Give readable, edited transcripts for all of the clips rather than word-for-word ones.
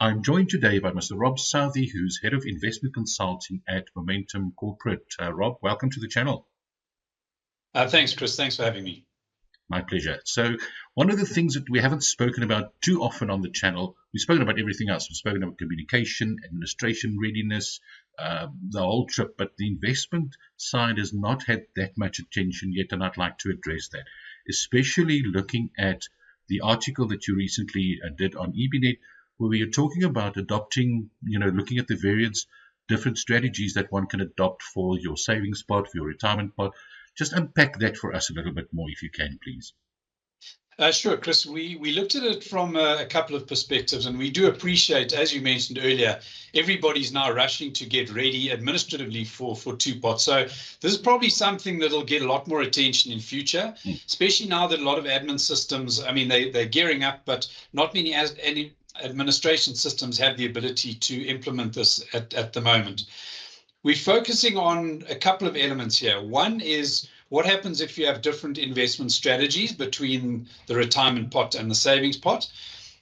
I'm joined today by Mr. Rob Southey, who's Head of Investment Consulting at Momentum Corporate. Rob, welcome to the channel. Thanks, Chris. Thanks for having me. My pleasure. So one of the things that we haven't spoken about too often on the channel, we've spoken about everything else. We've spoken about communication, administration readiness, the whole trip, but the investment side has not had that much attention yet, and I'd like to address that, especially looking at the article that you recently did on EBNet, where we are talking about adopting, looking at the various different strategies that one can adopt for your savings pot, for your retirement pot. Just unpack that for us a little bit more, if you can, please. Sure, Chris. We looked at it from a couple of perspectives, and we do appreciate, as you mentioned earlier, everybody's now rushing to get ready administratively for two pots. So this is probably something that'll get a lot more attention in future, especially now that a lot of admin systems, they're gearing up, but not many any administration systems have the ability to implement this at the moment. We're focusing on a couple of elements here. One is what happens if you have different investment strategies between the retirement pot and the savings pot.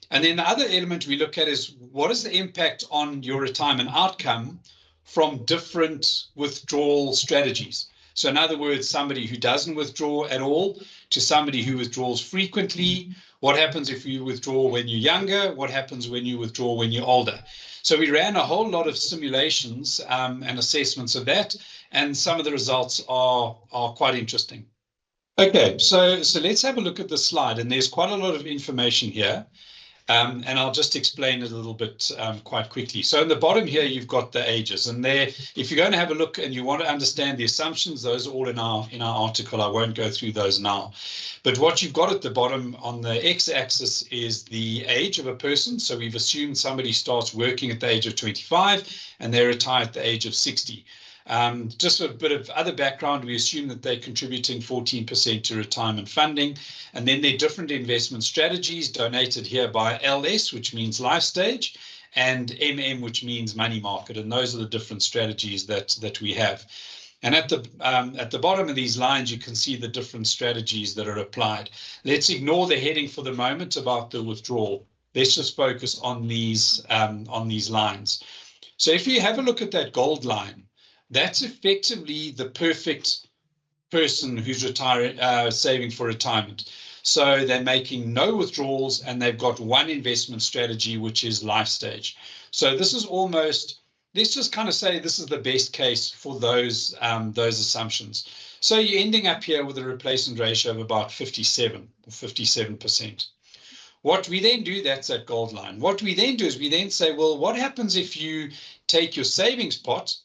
And then the other element we look at is what is the impact on your retirement outcome from different withdrawal strategies. So in other words, somebody who doesn't withdraw at all to somebody who withdraws frequently. What happens if you withdraw when you're younger? What happens when you withdraw when you're older? So we ran a whole lot of simulations and assessments of that, and some of the results are quite interesting. Okay, so let's have a look at the slide, and there's quite a lot of information here. And I'll just explain it a little bit quite quickly. So in the bottom here, you've got the ages. And there, if you're going to have a look and you want to understand the assumptions, those are all in our article. I won't go through those now. But what you've got at the bottom on the x-axis is the age of a person. So we've assumed somebody starts working at the age of 25 and they retire at the age of 60. Just a bit of other background, we assume that they're contributing 14% to retirement funding, and then there are different investment strategies donated here by LS, which means life stage, and MM, which means money market, and those are the different strategies that we have. And at the bottom of these lines, you can see the different strategies that are applied. Let's ignore the heading for the moment about the withdrawal. Let's just focus on these lines. So if you have a look at that gold line, that's effectively the perfect person who's saving for retirement. So they're making no withdrawals and they've got one investment strategy, which is life stage. So this is almost, let's just kind of say this is the best case for those assumptions. So you're ending up here with a replacement ratio of about 57 or 57%. What we then do, that's that gold line. What we then do is we then say, well, what happens if you take your savings pot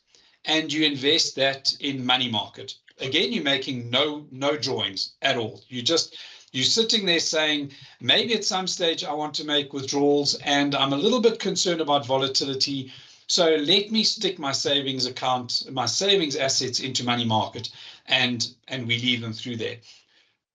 and you invest that in money market? Again, you're making no drawings at all. You're sitting there saying, maybe at some stage I want to make withdrawals and I'm a little bit concerned about volatility. So let me stick my savings account, my savings assets into money market, and we leave them through there.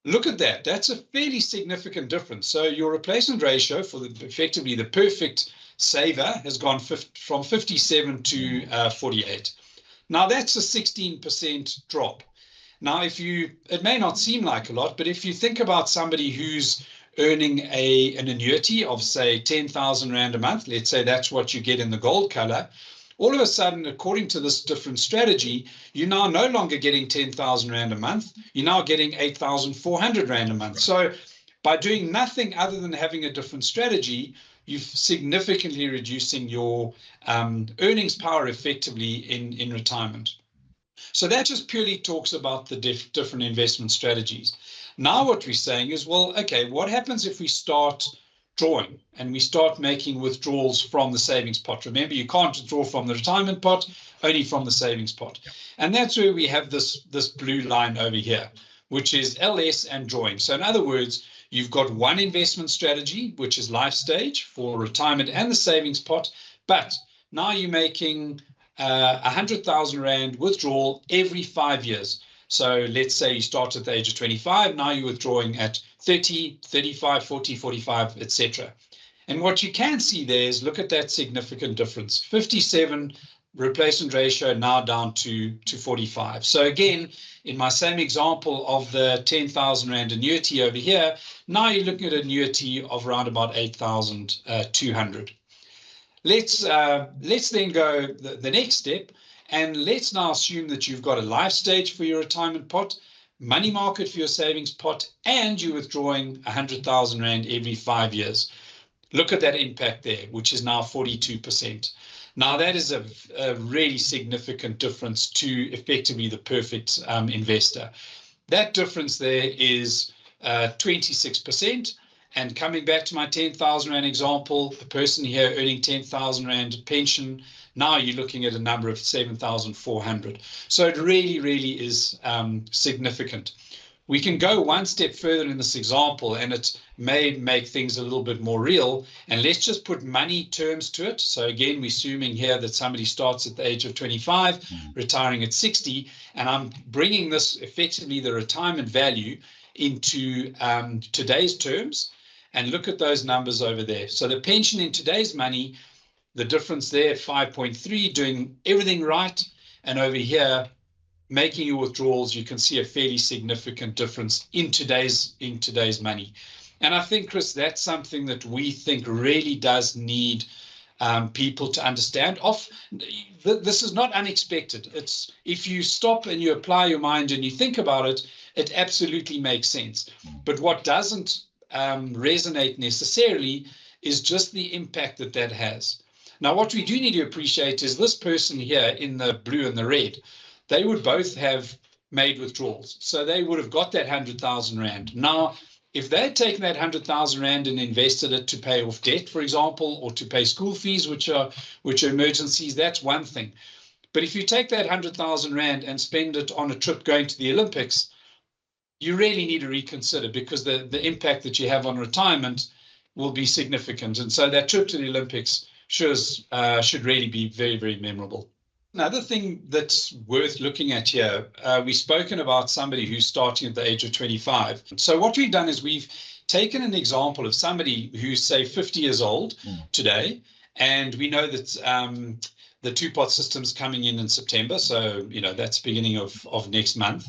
Look at that. That's a fairly significant difference. So your replacement ratio for effectively the perfect saver has gone from 57 to 48. Now that's a 16% drop. Now, it may not seem like a lot, but if you think about somebody who's earning an annuity of, say, 10,000 Rand a month, let's say that's what you get in the gold color, all of a sudden, according to this different strategy, you're now no longer getting 10,000 Rand a month. You're now getting 8,400 Rand a month. So by doing nothing other than having a different strategy, you're significantly reducing your earnings power effectively in retirement. So that just purely talks about the different investment strategies. Now what we're saying is, well, okay, what happens if we start drawing and we start making withdrawals from the savings pot? Remember, you can't withdraw from the retirement pot, only from the savings pot. And that's where we have this blue line over here, which is LS and drawing. So in other words, you've got one investment strategy, which is life stage for retirement and the savings pot, but now you're making 100,000 Rand withdrawal every 5 years. So let's say you start at the age of 25, now you're withdrawing at 30, 35, 40, 45, etc. And what you can see there is, look at that significant difference, 57 replacement ratio now down to 45. So again, in my same example of the 10,000 Rand annuity over here, now you're looking at an annuity of around about 8,200. Let's then go the next step, and let's now assume that you've got a life stage for your retirement pot, money market for your savings pot, and you're withdrawing 100,000 Rand every 5 years. Look at that impact there, which is now 42%. Now, that is a really significant difference to effectively the perfect investor. That difference there is 26%. And coming back to my 10,000 Rand example, the person here earning 10,000 Rand pension, now you're looking at a number of 7,400. So it really, really is significant. We can go one step further in this example, and it may make things a little bit more real. And let's just put money terms to it. So again, we're assuming here that somebody starts at the age of 25, retiring at 60, and I'm bringing this effectively the retirement value into today's terms. And look at those numbers over there. So the pension in today's money, the difference there, 5.3, doing everything right. And over here, making your withdrawals, you can see a fairly significant difference in today's money. And I think, Chris, that's something that we think really does need people to understand. This is not unexpected. It's, if you stop and you apply your mind and you think about it, it absolutely makes sense. But what doesn't resonate necessarily is just the impact that that has. Now, what we do need to appreciate is this person here in the blue and the red, they would both have made withdrawals. So they would have got that 100,000 Rand. Now, if they had taken that 100,000 Rand and invested it to pay off debt, for example, or to pay school fees, which are emergencies, that's one thing. But if you take that 100,000 Rand and spend it on a trip going to the Olympics, you really need to reconsider, because the impact that you have on retirement will be significant. And so that trip to the Olympics should really be very, very memorable. Another thing that's worth looking at here, we've spoken about somebody who's starting at the age of 25. So what we've done is we've taken an example of somebody who's, say, 50 years old today, and we know that the two-pot system's coming in September, so that's beginning of next month.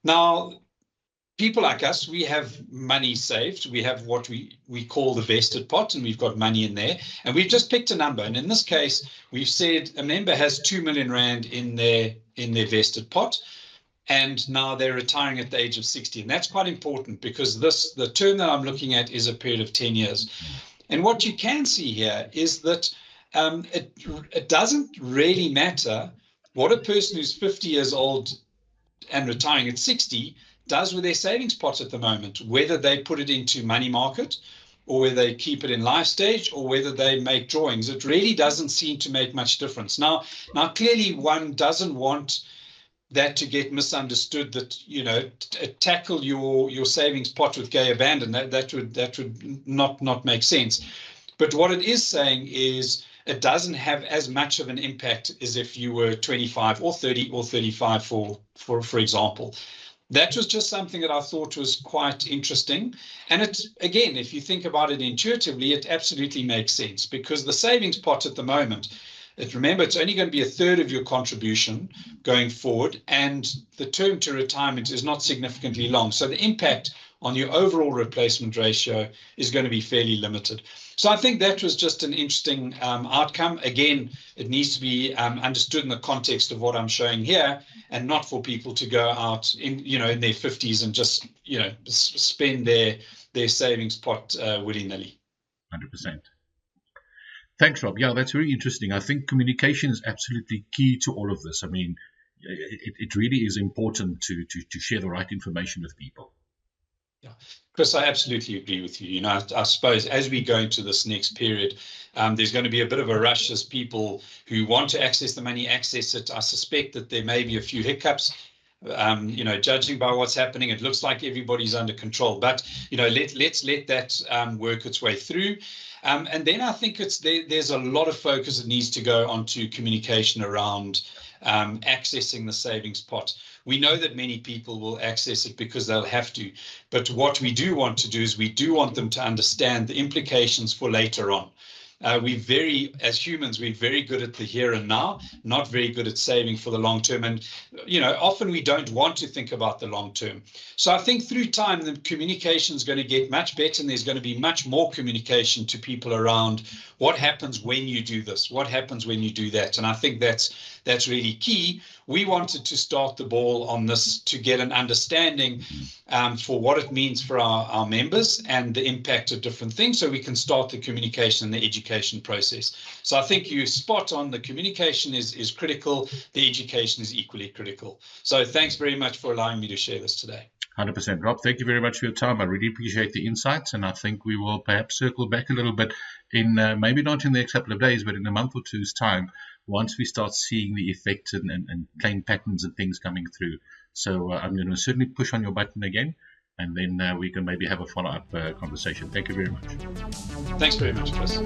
Now, people like us, we have money saved. We have what we call the vested pot, and we've got money in there. And we've just picked a number. And in this case, we've said a member has 2 million Rand in their vested pot, and now they're retiring at the age of 60. And that's quite important, because the term that I'm looking at is a period of 10 years. And what you can see here is that it doesn't really matter what a person who's 50 years old and retiring at 60 does with their savings pot at the moment, whether they put it into money market, or whether they keep it in life stage, or whether they make drawings. It really doesn't seem to make much difference. Now clearly one doesn't want that to get misunderstood, that tackle your savings pot with gay abandon. That would not make sense. But what it is saying is it doesn't have as much of an impact as if you were 25 or 30 or 35, for example. That was just something that I thought was quite interesting. And it's, again, if you think about it intuitively, it absolutely makes sense, because the savings pot at the moment, remember, it's only going to be a third of your contribution going forward, and the term to retirement is not significantly long. So the impact on your overall replacement ratio is going to be fairly limited. So I think that was just an interesting outcome. Again, it needs to be understood in the context of what I'm showing here, and not for people to go out in their 50s and just spend their savings pot willy-nilly. 100%. Thanks, Rob. Yeah, that's very interesting. I think communication is absolutely key to all of this. I mean, it really is important to share the right information with people. Yeah, Chris, I absolutely agree with you. I suppose as we go into this next period, there's going to be a bit of a rush as people who want to access the money access it. I suspect that there may be a few hiccups. Judging by what's happening, it looks like everybody's under control. But let's let that work its way through. And then I think there's a lot of focus that needs to go onto communication around accessing the savings pot. We know that many people will access it because they'll have to. But what we do want to do is we do want them to understand the implications for later on. as humans, we're very good at the here and now, not very good at saving for the long term. And, often we don't want to think about the long term. So I think through time, the communication is going to get much better, and there's going to be much more communication to people around what happens when you do this, what happens when you do that. And I think that's really key. We wanted to start the ball on this to get an understanding for what it means for our members and the impact of different things, so we can start the communication and the education process. So I think you're spot on. The communication is critical. The education is equally critical. So thanks very much for allowing me to share this today. 100%. Rob, thank you very much for your time. I really appreciate the insights, and I think we will perhaps circle back a little bit in maybe not in the next couple of days, but in a month or two's time, once we start seeing the effects and claim patterns and things coming through. So I'm going to certainly push on your button again, and then we can maybe have a follow-up conversation. Thank you very much. Thanks very much, Chris.